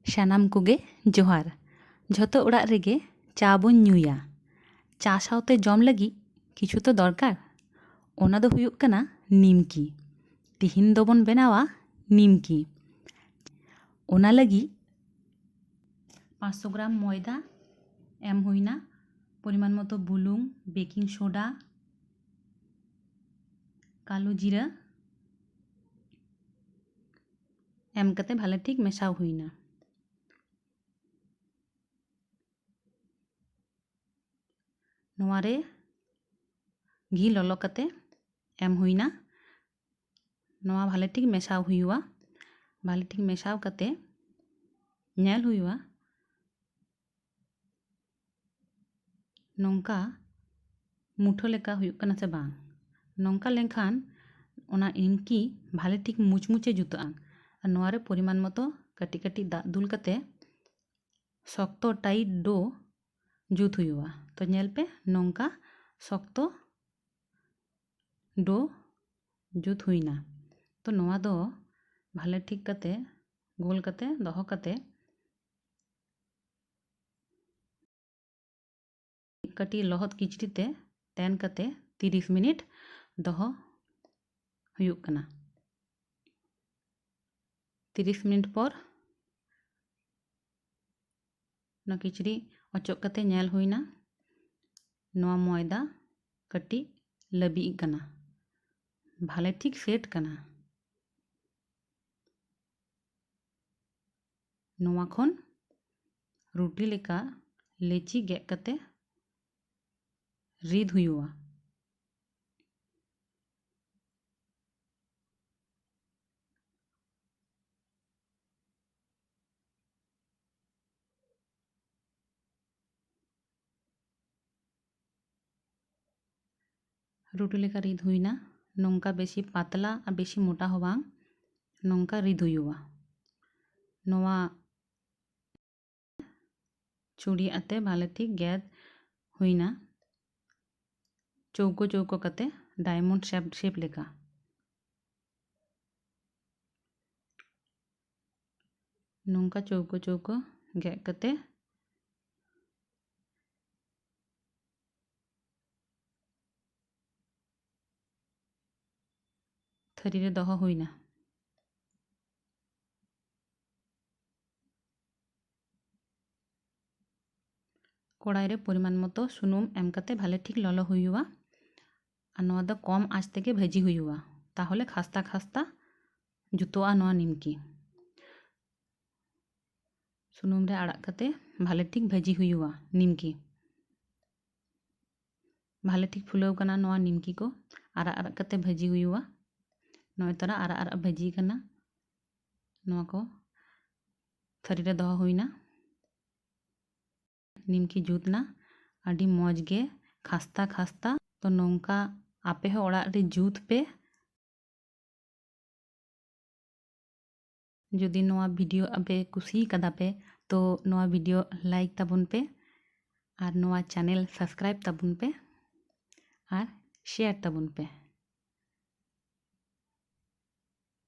ᱥᱟᱱᱟᱢ ᱠᱚᱜᱮ ᱡᱚᱦᱟᱨ। ᱡᱷᱚᱛᱚ ᱚᱲᱟᱜ ᱨᱮᱜᱮ ᱪᱟ ᱵᱚᱱ ᱧᱩᱭᱟ। ᱪᱟ ᱥᱟᱶᱛᱮ ᱡᱚᱢ ᱞᱟᱹᱜᱤᱫ ᱠᱤᱪᱷᱩ ᱛᱚ ᱫᱚᱨᱠᱟর। ᱚᱱᱟ ᱫᱚ ᱦᱩᱭᱩᱜ ᱠᱟᱱᱟ ᱱᱤᱢᱠᱤ। ᱛᱤᱦᱤᱧ ᱫᱚᱵᱚᱱ ᱵᱮᱱᱟᱣᱟ ᱱᱤᱢᱠᱤ। ᱚᱱᱟ ᱞᱟᱹᱜᱤᱫ 500 গ্রাম ময়দা এম হুইনা, পরিমাণ মতো বুলুং, বেকিং সোডা, কালো জিরা এম কাতে ভালো ঠিক মেশাও হুইনা। नोवा रे घी ललो कते एम हुईना। नोवा भाले ठीक मेशाव हुआ। भाले ठीक मेशाव कते नेल हुआ नोंका मुठो लेका हुयुक कना से बांग। नोंका लेखान ओना निमकी भाले ठीक मुचमुचे जुतोआ। और नोवा रे परिमाण मतो कटी कटी दाग दुल कते शक्तो टाइट डो जुत हुआ। तो नेल पे नोंका शक्तो डो जुत हुईना। तो नोवा दो भाले ठीक कते गोल कते दोहो कते कटी लहत किचड़ी ते तेन कते 30 मिनट दोहो हुयुक कना। 30 मिनट पर ना किचड़ी अचोक कते नेल हुईना। नोवा मयदा कटी लबी कना, भाले ठीक सेट कना। नोवा खन रुटी लेका लेची गेक कते रिद हुआ। रुटी लेका रिद हुईना। नोंका बेसी पातला और बेसी मोटा हो बांग नोंका रिद हुआ। नोवा चूड़ी आते भाले ठीक गेद हुईना। चौको चौको कते डायमंड शेप लेका। नोंका चौको चौको गेद कते थरी रे दोहो हुईना। कड़ाई रे परिमाण मतो सुनुम एम कते भाले ठीक ललो हुआ। और नोवा दो कम आँच तेगे भाजी हुआ। ताहले खास्ता खास्ता जुतोआ नोवा निमकी। सुनुम रे आड़ा कते भाले ठीक भाजी हुआ निमकी। भाले ठीक फुलाव कना नोवा निमकी को आरा आरा कते भाजी हुआ। नोय तरा आरा आरा भाजी कना। नोवा को थरी रे दोहो हुईना। निमकी जुतना आडी मौज गे खास्ता खास्ता। तो नोंका आपे हो ओड़ा रे जुत पे। जदि नोवा वीडियो आपे कुसी कदा पे तो नोवा वीडियो लाइक ताबुन पे और नोवा चैनल सब्सक्राइब ताबुन पे और शेयर ताबुन पे।